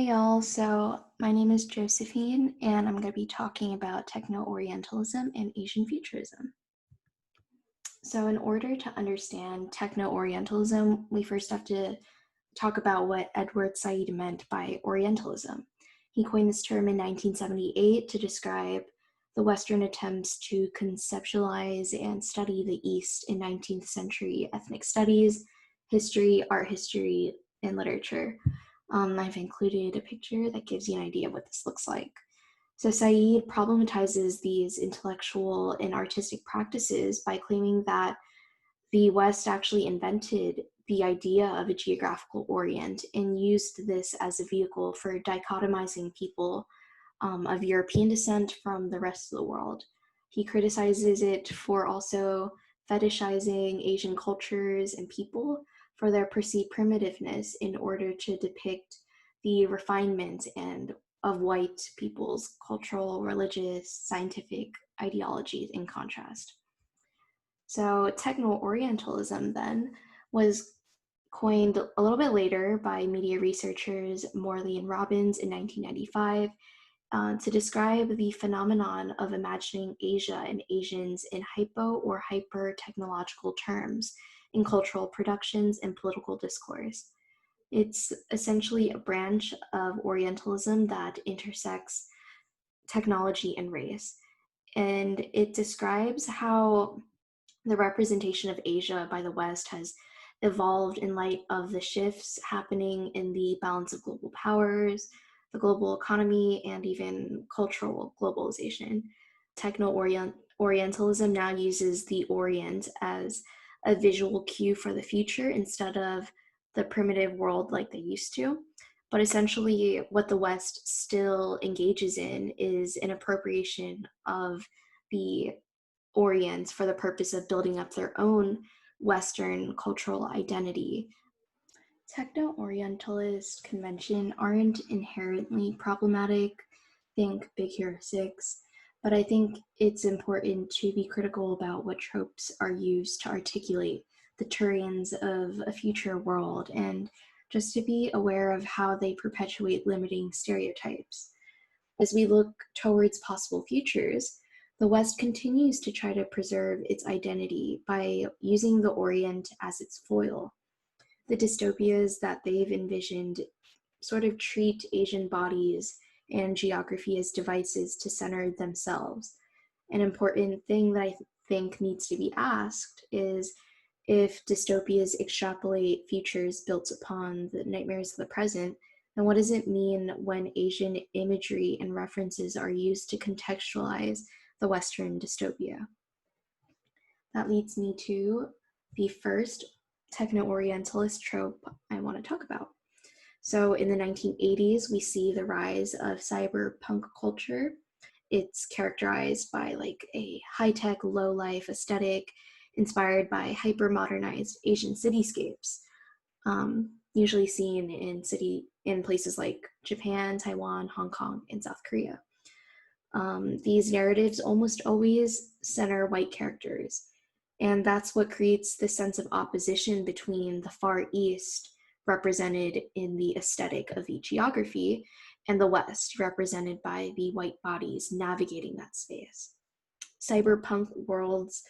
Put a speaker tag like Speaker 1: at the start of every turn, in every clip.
Speaker 1: Hey y'all, so my name is Josephine, and I'm going to be talking about techno orientalism and Asian futurism. So, in order to understand techno orientalism, we first have to talk about what Edward Said meant by orientalism. He coined this term in 1978 to describe the Western attempts to conceptualize and study the East in 19th century ethnic studies, history, art history, and literature. I've included a picture that gives you an idea of what this looks like. So Said problematizes these intellectual and artistic practices by claiming that the West actually invented the idea of a geographical orient and used this as a vehicle for dichotomizing people of European descent from the rest of the world. He criticizes it for also fetishizing Asian cultures and people for their perceived primitiveness in order to depict the refinement and of white people's cultural, religious, scientific ideologies in contrast. So techno-orientalism then was coined a little bit later by media researchers Morley and Robbins in 1995 to describe the phenomenon of imagining Asia and Asians in hypo or hyper technological terms in cultural productions and political discourse. It's essentially a branch of Orientalism that intersects technology and race. And it describes how the representation of Asia by the West has evolved in light of the shifts happening in the balance of global powers, the global economy, and even cultural globalization. Orientalism now uses the Orient as a visual cue for the future instead of the primitive world like they used to. But essentially, what the West still engages in is an appropriation of the Orient for the purpose of building up their own Western cultural identity. Techno-Orientalist convention aren't inherently problematic, think Big Hero 6, but I think it's important to be critical about what tropes are used to articulate the Turians of a future world and just to be aware of how they perpetuate limiting stereotypes. As we look towards possible futures, the West continues to try to preserve its identity by using the Orient as its foil. The dystopias that they've envisioned sort of treat Asian bodies and geography as devices to center themselves. An important thing that I think needs to be asked is if dystopias extrapolate futures built upon the nightmares of the present, then what does it mean when Asian imagery and references are used to contextualize the Western dystopia? That leads me to the first techno-orientalist trope I want to talk about. So in the 1980s, we see the rise of cyberpunk culture. It's characterized by like a high-tech, low-life aesthetic inspired by hyper-modernized Asian cityscapes, usually seen in places like Japan, Taiwan, Hong Kong, and South Korea. These narratives almost always center white characters, and that's what creates this sense of opposition between the Far East, represented in the aesthetic of the geography, and the West, represented by the white bodies navigating that space. Cyberpunk worlds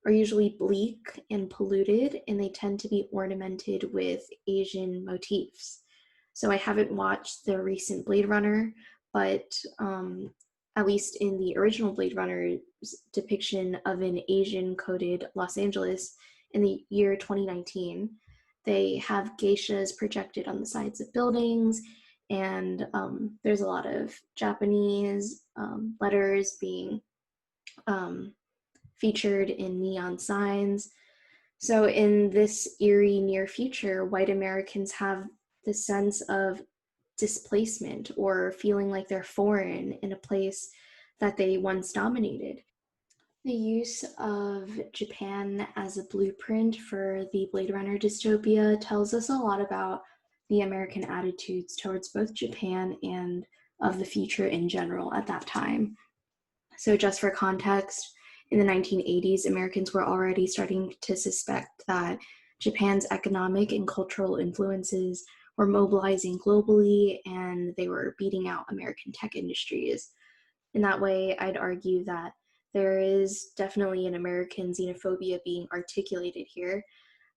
Speaker 1: are usually bleak and polluted, and they tend to be ornamented with Asian motifs. So I haven't watched the recent Blade Runner, but at least in the original Blade Runner's depiction of an Asian-coded Los Angeles in the year 2019, they have geishas projected on the sides of buildings, and there's a lot of Japanese letters being featured in neon signs. So in this eerie near future, white Americans have the sense of displacement or feeling like they're foreign in a place that they once dominated. The use of Japan as a blueprint for the Blade Runner dystopia tells us a lot about the American attitudes towards both Japan and of the future in general at that time. So just for context, in the 1980s, Americans were already starting to suspect that Japan's economic and cultural influences were mobilizing globally and they were beating out American tech industries. In that way, I'd argue that there is definitely an American xenophobia being articulated here,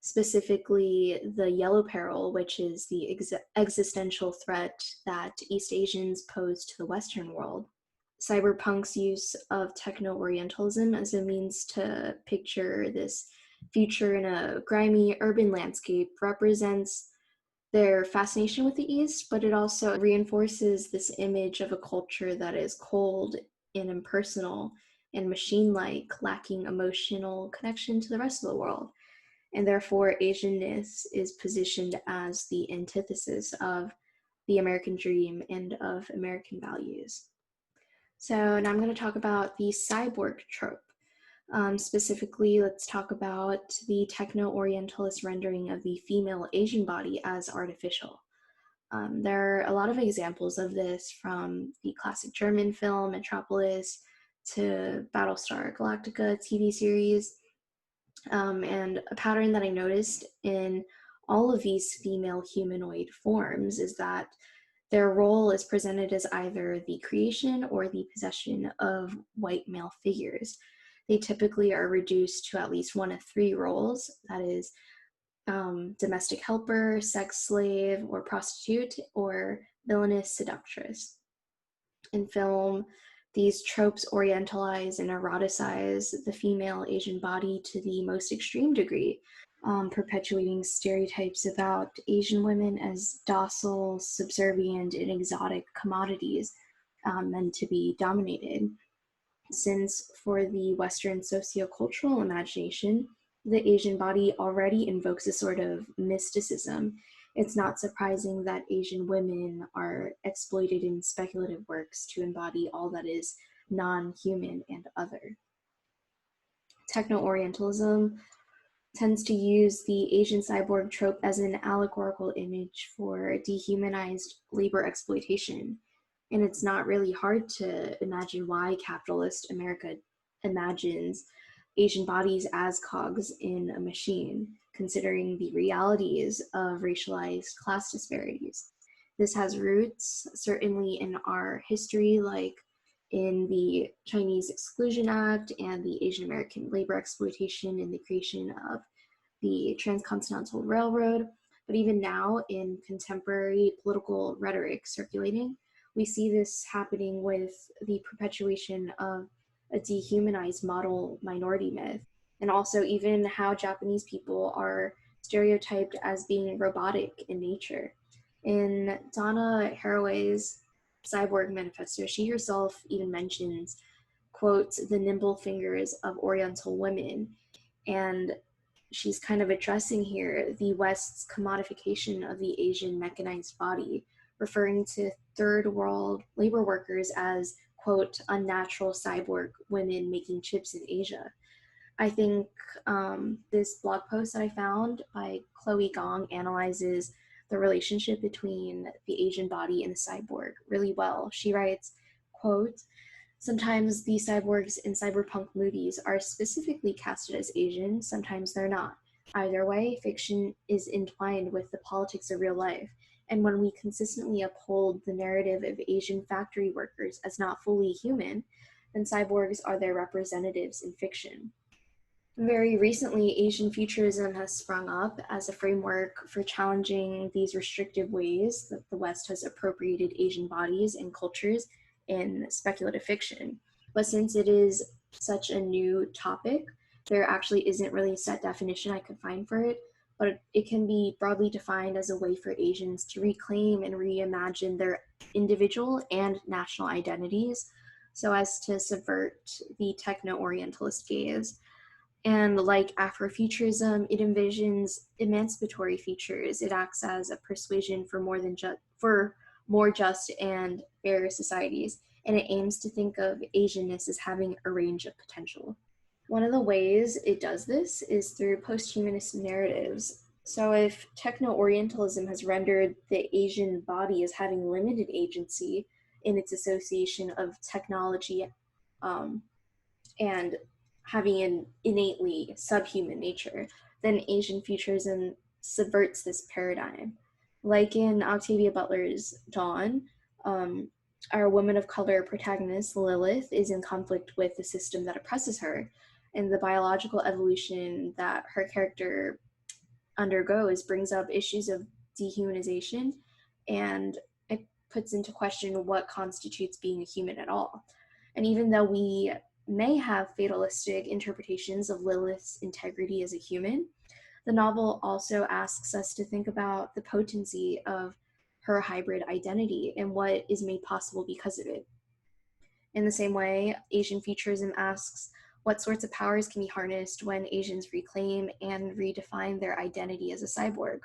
Speaker 1: specifically the yellow peril, which is the existential threat that East Asians pose to the Western world. Cyberpunk's use of techno orientalism as a means to picture this future in a grimy urban landscape represents their fascination with the East, but it also reinforces this image of a culture that is cold and impersonal and machine like, lacking emotional connection to the rest of the world. And therefore, Asianness is positioned as the antithesis of the American dream and of American values. So now I'm going to talk about the cyborg trope. Specifically, let's talk about the techno-orientalist rendering of the female Asian body as artificial. There are a lot of examples of this, from the classic German film Metropolis to Battlestar Galactica TV series. And a pattern that I noticed in all of these female humanoid forms is that their role is presented as either the creation or the possession of white male figures. They typically are reduced to at least one of three roles, that is, domestic helper, sex slave, or prostitute, or villainous seductress. In film, these tropes orientalize and eroticize the female Asian body to the most extreme degree, perpetuating stereotypes about Asian women as docile, subservient, and exotic commodities meant to be dominated. Since for the Western sociocultural imagination, the Asian body already invokes a sort of mysticism, it's not surprising that Asian women are exploited in speculative works to embody all that is non-human and other. Techno-Orientalism tends to use the Asian cyborg trope as an allegorical image for dehumanized labor exploitation. And it's not really hard to imagine why capitalist America imagines Asian bodies as cogs in a machine, considering the realities of racialized class disparities. This has roots certainly in our history, like in the Chinese Exclusion Act and the Asian American labor exploitation and the creation of the Transcontinental Railroad. But even now, in contemporary political rhetoric circulating, we see this happening with the perpetuation of a dehumanized model minority myth, and also even how Japanese people are stereotyped as being robotic in nature. In Donna Haraway's Cyborg Manifesto, she herself even mentions, quote, the nimble fingers of Oriental women. And she's kind of addressing here the West's commodification of the Asian mechanized body, referring to third world labor workers as, quote, unnatural cyborg women making chips in Asia. I think this blog post that I found by Chloe Gong analyzes the relationship between the Asian body and the cyborg really well. She writes, quote, sometimes the cyborgs in cyberpunk movies are specifically casted as Asian, sometimes they're not. Either way, fiction is entwined with the politics of real life, and when we consistently uphold the narrative of Asian factory workers as not fully human, then cyborgs are their representatives in fiction. Very recently, Asian futurism has sprung up as a framework for challenging these restrictive ways that the West has appropriated Asian bodies and cultures in speculative fiction. But since it is such a new topic, there actually isn't really a set definition I could find for it, but it can be broadly defined as a way for Asians to reclaim and reimagine their individual and national identities so as to subvert the techno-orientalist gaze. And like Afrofuturism, it envisions emancipatory features. It acts as a persuasion for more just and fairer societies, and it aims to think of Asianness as having a range of potential. One of the ways it does this is through post-humanist narratives. So if techno-orientalism has rendered the Asian body as having limited agency in its association of technology and having an innately subhuman nature, then Asian futurism subverts this paradigm. Like in Octavia Butler's Dawn, um, our woman of color protagonist, Lilith, is in conflict with the system that oppresses her. And the biological evolution that her character undergoes brings up issues of dehumanization, and it puts into question what constitutes being a human at all. And even though we may have fatalistic interpretations of Lilith's integrity as a human, the novel also asks us to think about the potency of her hybrid identity and what is made possible because of it. In the same way, Asian futurism asks what sorts of powers can be harnessed when Asians reclaim and redefine their identity as a cyborg.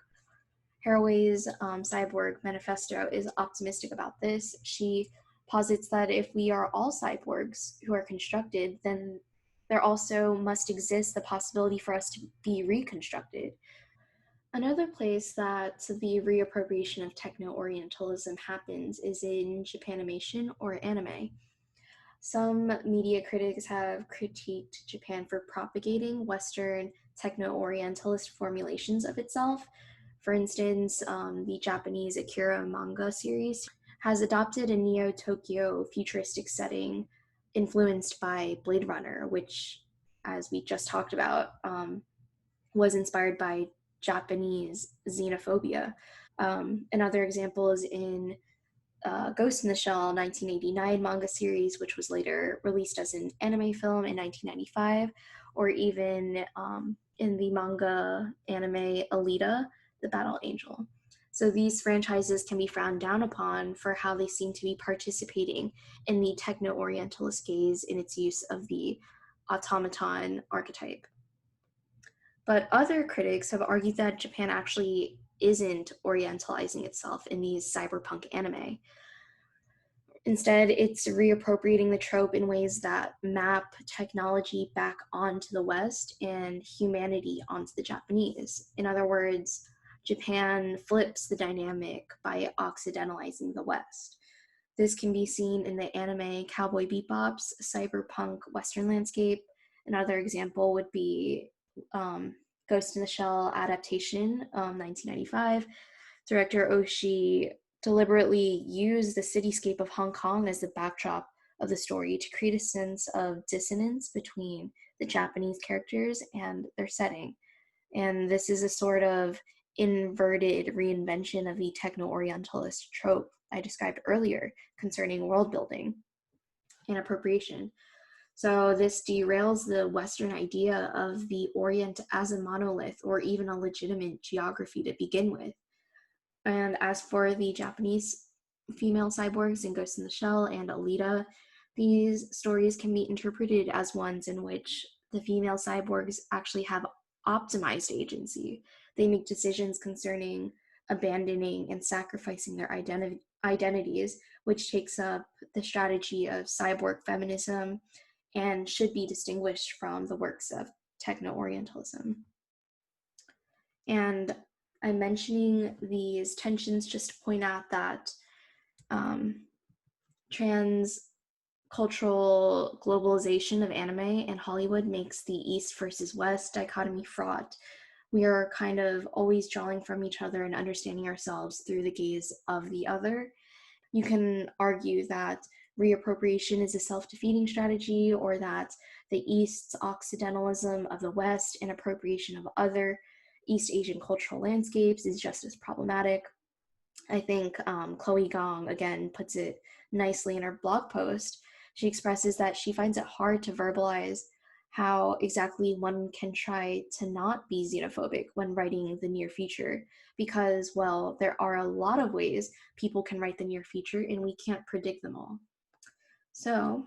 Speaker 1: Haraway's Cyborg Manifesto is optimistic about this. She posits that if we are all cyborgs who are constructed, then there also must exist the possibility for us to be reconstructed. Another place that the reappropriation of techno orientalism happens is in Japanimation or anime. Some media critics have critiqued Japan for propagating Western techno orientalist formulations of itself. For instance, the Japanese Akira manga series has adopted a Neo Tokyo futuristic setting influenced by Blade Runner, which, as we just talked about, was inspired by Japanese xenophobia. Another example is in Ghost in the Shell 1989 manga series, which was later released as an anime film in 1995, or even in the manga anime Alita, the Battle Angel. So these franchises can be frowned down upon for how they seem to be participating in the techno orientalist gaze in its use of the automaton archetype. But other critics have argued that Japan actually isn't orientalizing itself in these cyberpunk anime. Instead, it's reappropriating the trope in ways that map technology back onto the West and humanity onto the Japanese. In other words, Japan flips the dynamic by occidentalizing the West. This can be seen in the anime Cowboy Bebop's cyberpunk Western landscape. Another example would be um, Ghost in the Shell adaptation, 1995. Director Oshii deliberately used the cityscape of Hong Kong as the backdrop of the story to create a sense of dissonance between the Japanese characters and their setting. And this is a sort of inverted reinvention of the techno Orientalist trope I described earlier concerning world building and appropriation. So, this derails the Western idea of the Orient as a monolith or even a legitimate geography to begin with. And as for the Japanese female cyborgs in Ghost in the Shell and Alita, these stories can be interpreted as ones in which the female cyborgs actually have optimized agency. They make decisions concerning abandoning and sacrificing their identities, which takes up the strategy of cyborg feminism and should be distinguished from the works of techno Orientalism. And I'm mentioning these tensions just to point out that trans cultural globalization of anime and Hollywood makes the East versus West dichotomy fraught. We are kind of always drawing from each other and understanding ourselves through the gaze of the other. You can argue that reappropriation is a self-defeating strategy, or that the East's occidentalism of the West and appropriation of other East Asian cultural landscapes is just as problematic. I think Chloe Gong, again, puts it nicely in her blog post. She expresses that she finds it hard to verbalize how exactly one can try to not be xenophobic when writing the near future, because, well, there are a lot of ways people can write the near future and we can't predict them all. So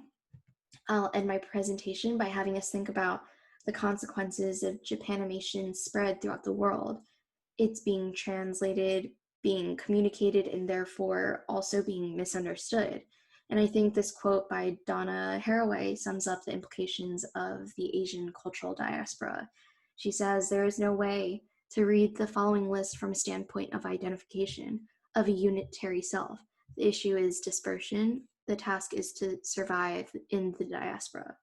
Speaker 1: I'll end my presentation by having us think about the consequences of Japanimation spread throughout the world. It's being translated, being communicated, and therefore also being misunderstood. And I think this quote by Donna Haraway sums up the implications of the Asian cultural diaspora. She says, "There is no way to read the following list from a standpoint of identification, of a unitary self. The issue is dispersion. The task is to survive in the diaspora."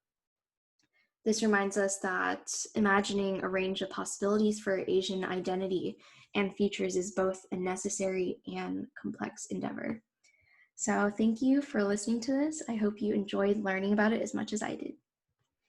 Speaker 1: This reminds us that imagining a range of possibilities for Asian identity and futures is both a necessary and complex endeavor. So thank you for listening to this. I hope you enjoyed learning about it as much as I did.